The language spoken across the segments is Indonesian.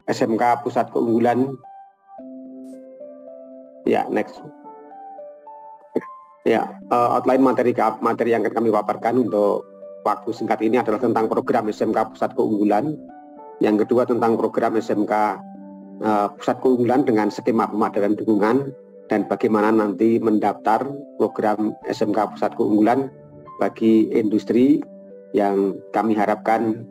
SMK Pusat Keunggulan. Ya, next. Ya, outline materi yang akan kami paparkan untuk waktu singkat ini adalah tentang program SMK Pusat Keunggulan. Yang kedua tentang program SMK Pusat Keunggulan dengan skema pemadaran dukungan dan bagaimana nanti mendaftar program SMK Pusat Keunggulan bagi industri yang kami harapkan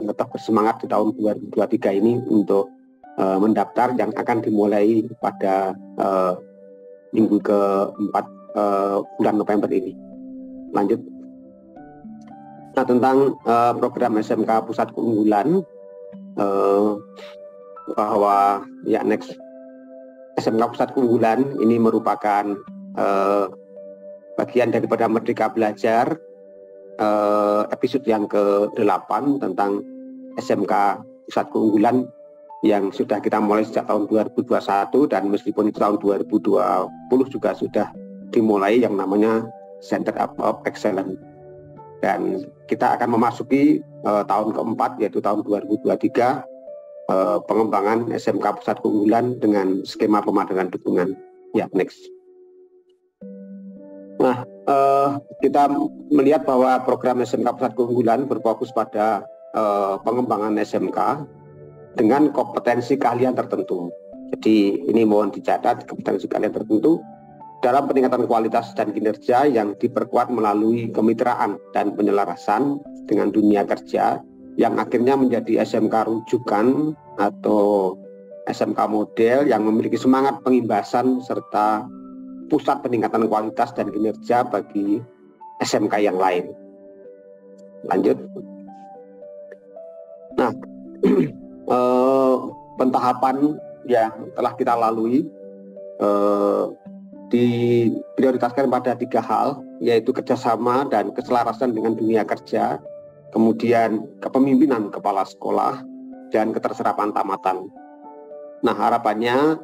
tetap bersemangat di tahun 2023 ini untuk mendaftar yang akan dimulai pada minggu keempat bulan November ini. Lanjut. Nah, tentang program SMK Pusat Keunggulan, bahwa ya next, SMK Pusat Keunggulan ini merupakan bagian daripada Merdeka Belajar episode yang ke-8 tentang SMK Pusat Keunggulan yang sudah kita mulai sejak tahun 2021, dan meskipun itu tahun 2020 juga sudah dimulai yang namanya Center of Excellence, dan kita akan memasuki tahun keempat yaitu tahun 2023 pengembangan SMK Pusat Keunggulan dengan skema pemadaran dukungan. Ya, next. Nah, kita melihat bahwa program SMK Pusat Keunggulan berfokus pada pengembangan SMK dengan kompetensi keahlian tertentu. Jadi ini mohon dicatat, kompetensi keahlian tertentu dalam peningkatan kualitas dan kinerja yang diperkuat melalui kemitraan dan penyelarasan dengan dunia kerja yang akhirnya menjadi SMK rujukan atau SMK model yang memiliki semangat pengimbasan serta pusat peningkatan kualitas dan kinerja bagi SMK yang lain. Lanjut. Nah, pentahapan yang telah kita lalui diprioritaskan pada 3 hal, yaitu kerjasama dan keselarasan dengan dunia kerja, kemudian kepemimpinan kepala sekolah, dan keterserapan tamatan. Nah, harapannya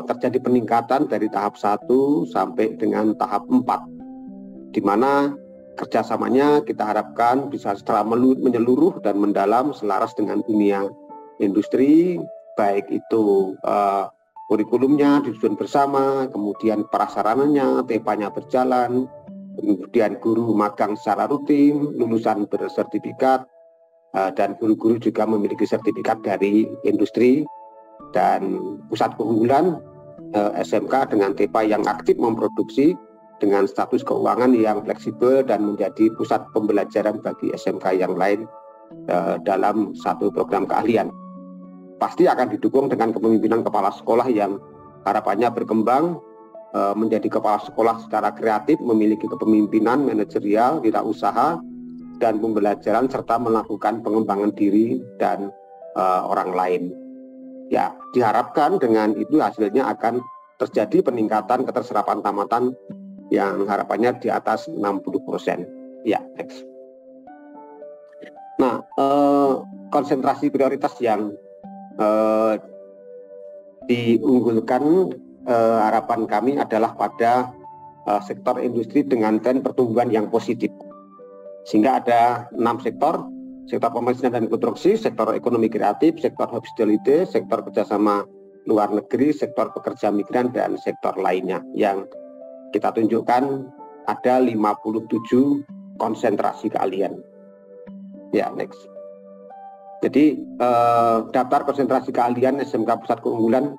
terjadi peningkatan dari tahap 1 sampai dengan tahap 4, di mana kerjasamanya kita harapkan bisa secara menyeluruh dan mendalam selaras dengan dunia industri, baik itu kurikulumnya disusun bersama, kemudian prasarananya, TEPA-nya berjalan, kemudian guru magang secara rutin, lulusan bersertifikat, dan guru-guru juga memiliki sertifikat dari industri, dan pusat keunggulan SMK dengan TEPA yang aktif memproduksi dengan status keuangan yang fleksibel dan menjadi pusat pembelajaran bagi SMK yang lain dalam satu program keahlian. Pasti akan didukung dengan kepemimpinan kepala sekolah yang harapannya berkembang menjadi kepala sekolah secara kreatif, memiliki kepemimpinan manajerial, wirausaha, dan pembelajaran serta melakukan pengembangan diri dan orang lain. Ya, diharapkan dengan itu hasilnya akan terjadi peningkatan keterserapan tamatan yang harapannya di atas 60%. Ya, next. Nah, konsentrasi prioritas yang diunggulkan harapan kami adalah pada sektor industri dengan tren pertumbuhan yang positif, sehingga ada 6 sektor: sektor pemerintahan dan konstruksi, sektor ekonomi kreatif, sektor hospitality, sektor kerjasama luar negeri, sektor pekerja migran, dan sektor lainnya yang kita tunjukkan ada 57 konsentrasi keahlian. Ya, next. Jadi daftar konsentrasi keahlian SMK Pusat Keunggulan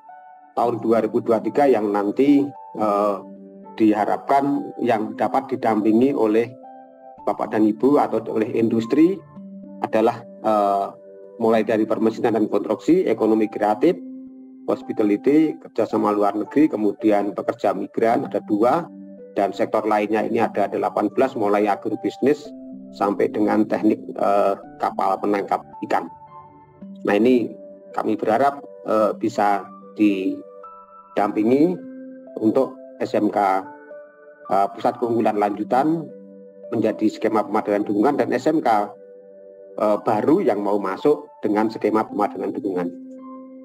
tahun 2023 yang nanti diharapkan yang dapat didampingi oleh Bapak dan Ibu atau oleh industri adalah mulai dari permesinan dan konstruksi, ekonomi kreatif, hospitality, kerjasama luar negeri, kemudian pekerja migran ada 2, dan sektor lainnya ini ada 18, mulai agrobisnis sampai dengan teknik kapal penangkap ikan. Nah, ini kami berharap bisa didampingi untuk SMK Pusat Keunggulan lanjutan menjadi skema pemadaran dukungan, dan SMK baru yang mau masuk dengan skema pemadaran dukungan.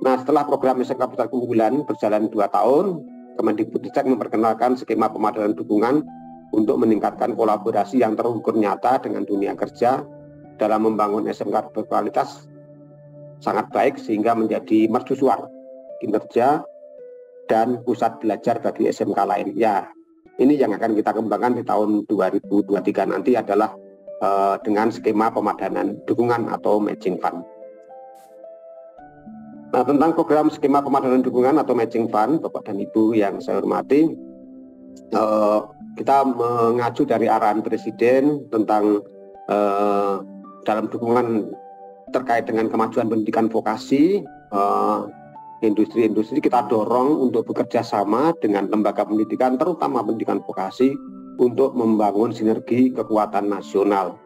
Nah, setelah program SMK Pusat Keunggulan berjalan 2 tahun, Kemendikbudristek memperkenalkan skema pemadaran dukungan untuk meningkatkan kolaborasi yang terukur nyata dengan dunia kerja dalam membangun SMK berkualitas sangat baik sehingga menjadi mercusuar kinerja dan pusat belajar bagi SMK lain. Ya, ini yang akan kita kembangkan di tahun 2023 nanti adalah dengan skema pemadanan dukungan atau matching fund. Nah, tentang program skema pemadanan dukungan atau matching fund, Bapak dan Ibu yang saya hormati, kita mengacu dari arahan Presiden tentang dalam dukungan terkait dengan kemajuan pendidikan vokasi, industri-industri kita dorong untuk bekerja sama dengan lembaga pendidikan, terutama pendidikan vokasi, untuk membangun sinergi kekuatan nasional.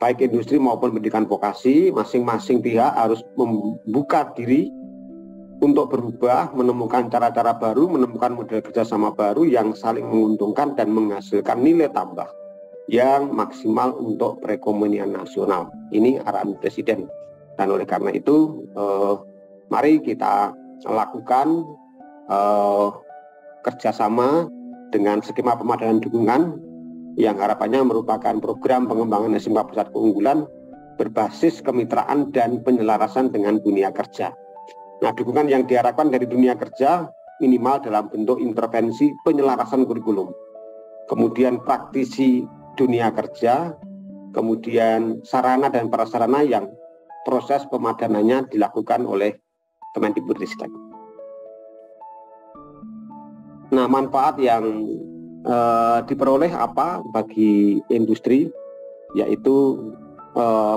Baik industri maupun pendidikan vokasi, masing-masing pihak harus membuka diri untuk berubah, menemukan cara-cara baru, menemukan model kerjasama baru yang saling menguntungkan dan menghasilkan nilai tambah yang maksimal untuk perekonomian nasional. Ini arahan Presiden. Dan oleh karena itu, mari kita lakukan kerjasama dengan skema pemadanan dukungan yang harapannya merupakan program pengembangan SMK Pusat Keunggulan berbasis kemitraan dan penyelarasan dengan dunia kerja. Nah, dukungan yang diharapkan dari dunia kerja minimal dalam bentuk intervensi penyelarasan kurikulum, kemudian praktisi dunia kerja, kemudian sarana dan prasarana yang proses pemadanannya dilakukan oleh Kemendikbudristek. Nah, manfaat yang diperoleh apa bagi industri, yaitu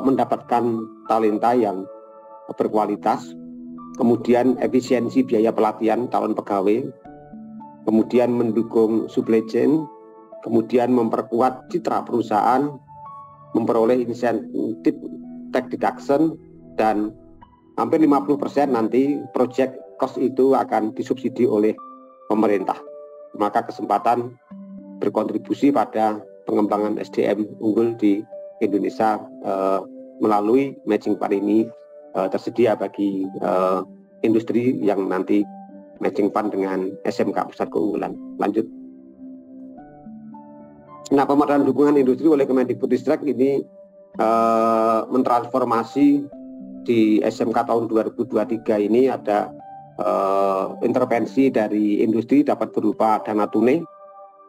mendapatkan talenta yang berkualitas, kemudian efisiensi biaya pelatihan calon pegawai, kemudian mendukung supply chain, kemudian memperkuat citra perusahaan, memperoleh insentif tax deduction, dan hampir 50% nanti project cost itu akan disubsidi oleh pemerintah. Maka kesempatan berkontribusi pada pengembangan SDM unggul di Indonesia melalui matching fund ini tersedia bagi industri yang nanti matching fund dengan SMK Pusat Keunggulan. Lanjut. Nah, pemadanan dukungan industri oleh Kemendikbudristek ini mentransformasi di SMK tahun 2023 ini ada intervensi dari industri dapat berupa dana tunai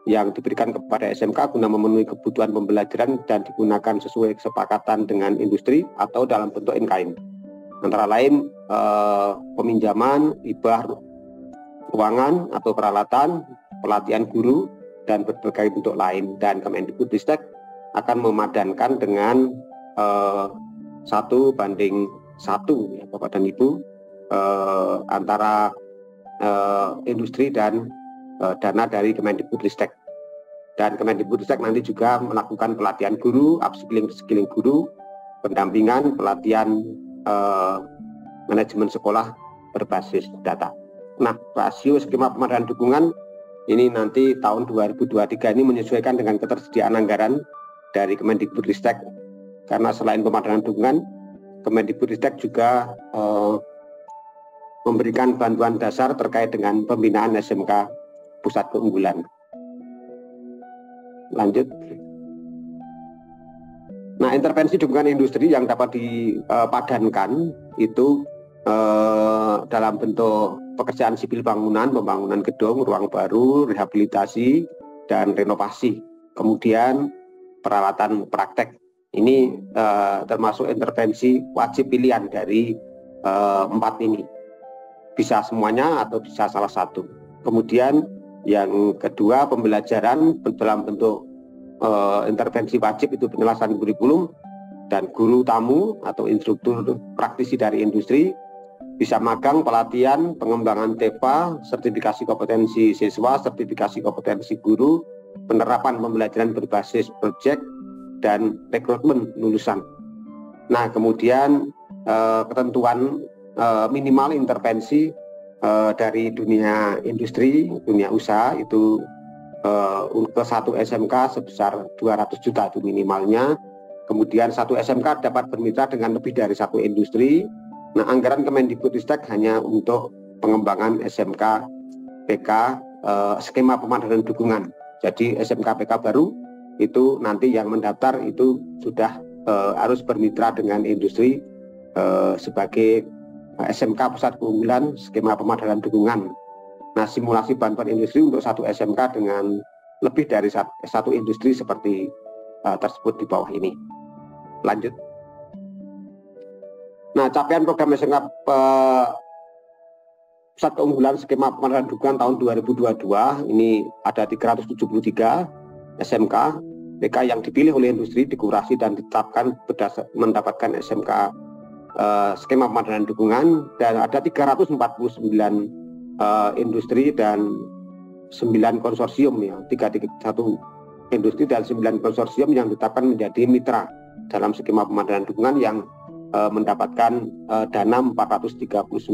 yang diberikan kepada SMK guna memenuhi kebutuhan pembelajaran dan digunakan sesuai kesepakatan dengan industri atau dalam bentuk in-kind. Antara lain peminjaman, hibah ruangan atau peralatan, pelatihan guru, dan berbagai bentuk lain. Dan Kemendikbudristek akan memadankan dengan 1:1 ya Bapak dan Ibu antara industri dan dana dari Kemendikbudristek. Dan Kemendikbudristek nanti juga melakukan pelatihan guru, upskilling guru, pendampingan, pelatihan manajemen sekolah berbasis data. Nah, rasio skema pemadanan dukungan ini nanti tahun 2023 ini menyesuaikan dengan ketersediaan anggaran dari Kemendikbudristek, karena selain pemadanan dukungan, Kemendikbudristek juga memberikan bantuan dasar terkait dengan pembinaan SMK Pusat Keunggulan. Lanjut. Nah, intervensi dukungan industri yang dapat dipadankan itu dalam bentuk pekerjaan sipil bangunan, pembangunan gedung, ruang baru, rehabilitasi, dan renovasi. Kemudian peralatan praktek. Ini termasuk intervensi wajib pilihan dari 4 ini. Bisa semuanya atau bisa salah satu. Kemudian yang kedua, pembelajaran dalam bentuk intervensi wajib itu penyelesaian kurikulum dan guru tamu atau instruktur praktisi dari industri, bisa magang, pelatihan, pengembangan TEPA, sertifikasi kompetensi siswa, sertifikasi kompetensi guru, penerapan pembelajaran berbasis proyek, dan rekrutmen lulusan. Nah, kemudian ketentuan minimal intervensi dari dunia industri, dunia usaha itu ke satu SMK sebesar 200 juta itu minimalnya. Kemudian satu SMK dapat bermitra dengan lebih dari satu industri. Nah, anggaran Kemendikbudristek hanya untuk pengembangan SMK PK skema pemadanan dukungan. Jadi SMK PK baru itu nanti yang mendaftar itu sudah harus bermitra dengan industri sebagai SMK Pusat Keunggulan Skema Pemadanan Dukungan. Nah, simulasi bantuan industri untuk satu SMK dengan lebih dari satu industri seperti tersebut di bawah ini. Lanjut. Nah, capaian program SMK Pusat Keunggulan Skema Pemadanan Dukungan tahun 2022 ini ada 373 SMK PK yang dipilih oleh industri, dikurasi dan ditetapkan mendapatkan SMK skema pemadanan dukungan, dan ada 349 industri dan 9 konsorsium ya, 331 industri dan 9 konsorsium yang ditetapkan menjadi mitra dalam skema pemadanan dukungan yang mendapatkan dana 439,25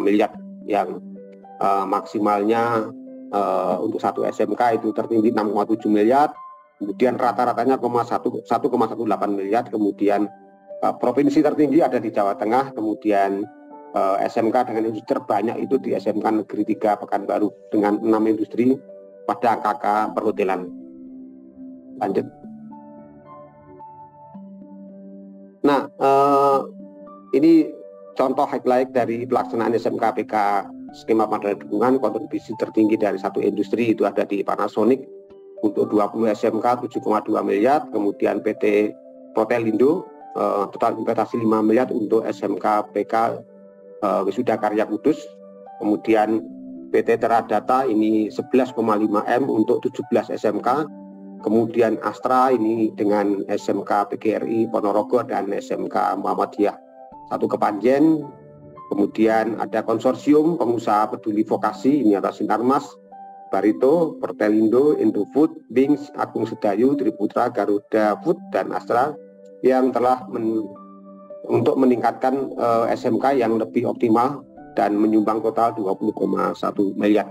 miliar yang maksimalnya untuk satu SMK itu tertinggi 6,7 miliar, kemudian rata-ratanya 1,18 miliar, kemudian provinsi tertinggi ada di Jawa Tengah, kemudian SMK dengan industri terbanyak itu di SMK Negeri 3 Pekanbaru dengan 6 industri pada KK perhotelan. Lanjut. Nah, ini contoh highlight dari pelaksanaan SMK PK skema pemadanan dukungan. Kontribusi tertinggi dari satu industri itu ada di Panasonic untuk 20 SMK 7,2 miliar, kemudian PT Protelindo total investasi 5 miliar untuk SMK PK Wisuda Karya Kudus, kemudian PT Teradata ini 11,5 M untuk 17 SMK, kemudian Astra ini dengan SMK PGRI Ponorogo dan SMK Muhammadiyah 1 Kepanjen, kemudian ada konsorsium pengusaha peduli vokasi ini atas Sinarmas, Barito, Protelindo, Indofood, Bings, Agung Sedayu, Triputra, Garuda Food, dan Astra yang telah untuk meningkatkan SMK yang lebih optimal dan menyumbang total 20,1 miliar.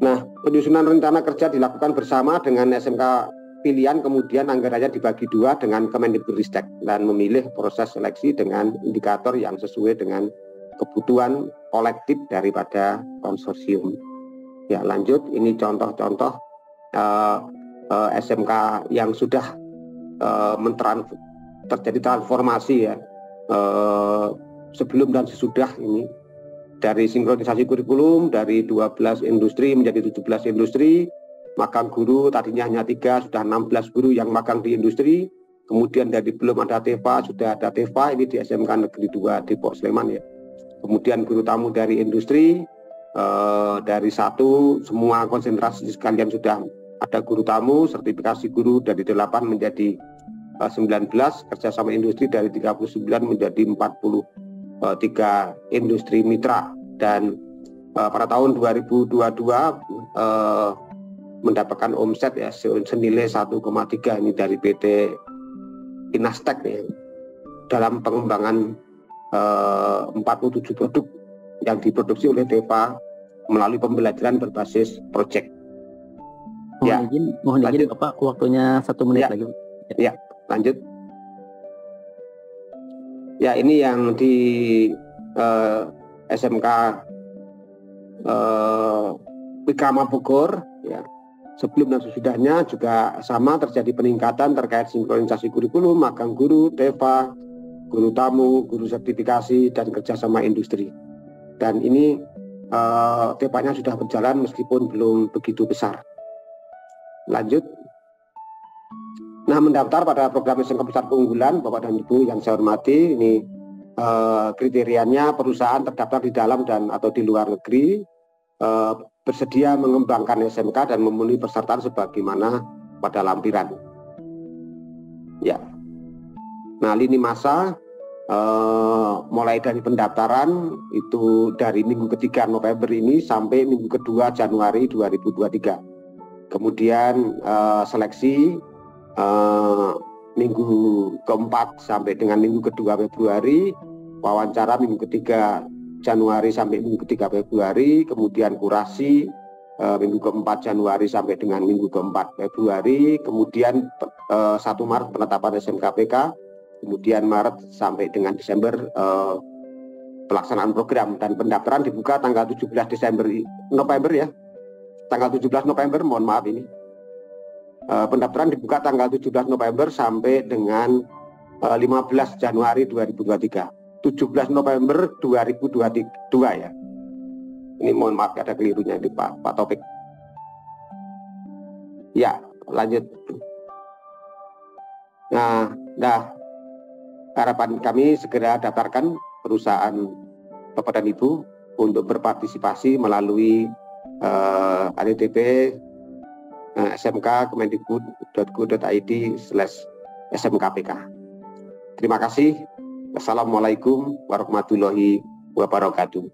Nah, penyusunan rencana kerja dilakukan bersama dengan SMK pilihan, kemudian anggarannya dibagi dua dengan Kemendikbudristek dan memilih proses seleksi dengan indikator yang sesuai dengan kebutuhan kolektif daripada konsorsium. Ya, lanjut, ini contoh-contoh SMK yang sudah terjadi transformasi ya, sebelum dan sesudah ini, dari sinkronisasi kurikulum dari 12 industri menjadi 17 industri, magang guru tadinya hanya 3, sudah 16 guru yang magang di industri, kemudian dari belum ada TEVA sudah ada TEVA ini di SMK Negeri 2 Depok Sleman ya, kemudian guru tamu dari industri dari 1 semua konsentrasi sekalian sudah ada guru tamu, sertifikasi guru dari 8 menjadi 19, kerjasama industri dari 39 menjadi 43 industri mitra, dan pada tahun 2022 mendapatkan omset ya senilai 1,3 ini dari PT Inastek ya, dalam pengembangan 47 produk yang diproduksi oleh TEVA melalui pembelajaran berbasis proyek. Mohon izin Bapak, waktunya 1 menit lagi. Ya, lanjut. Ya, ini yang di SMK Wikama Bogor ya. Sebelum dan sesudahnya juga sama terjadi peningkatan terkait sinkronisasi kurikulum, magang guru, TEVA, guru tamu, guru sertifikasi, dan kerjasama industri. Dan ini TEVA-nya sudah berjalan meskipun belum begitu besar. Lanjut. Nah, mendaftar pada program SMK Pusat Keunggulan, Bapak dan Ibu yang saya hormati, ini kriterianya perusahaan terdaftar di dalam dan atau di luar negeri, bersedia mengembangkan SMK dan memenuhi persyaratan sebagaimana pada lampiran. Ya. Nah, lini masa mulai dari pendaftaran itu dari minggu ketiga November ini sampai minggu kedua Januari 2023. Kemudian seleksi minggu keempat sampai dengan minggu kedua Februari, wawancara minggu ketiga Januari sampai minggu ketiga Februari, kemudian kurasi minggu keempat Januari sampai dengan minggu keempat Februari, kemudian 1 Maret penetapan SMKPK, kemudian Maret sampai dengan Desember pelaksanaan program, dan pendaftaran dibuka tanggal 17 November ya. Tanggal 17 November, mohon maaf ini. Pendaftaran dibuka tanggal 17 November sampai dengan 15 Januari 2023, 17 November 2022 ya. Ini mohon maaf ada kelirunya ini Pak Taufik. Ya, lanjut. Nah, harapan kami segera daftarkan perusahaan Bapak dan Ibu untuk berpartisipasi melalui http smk.kemendikbud.go.id/smkpk. Terima kasih. Wassalamualaikum warahmatullahi wabarakatuh.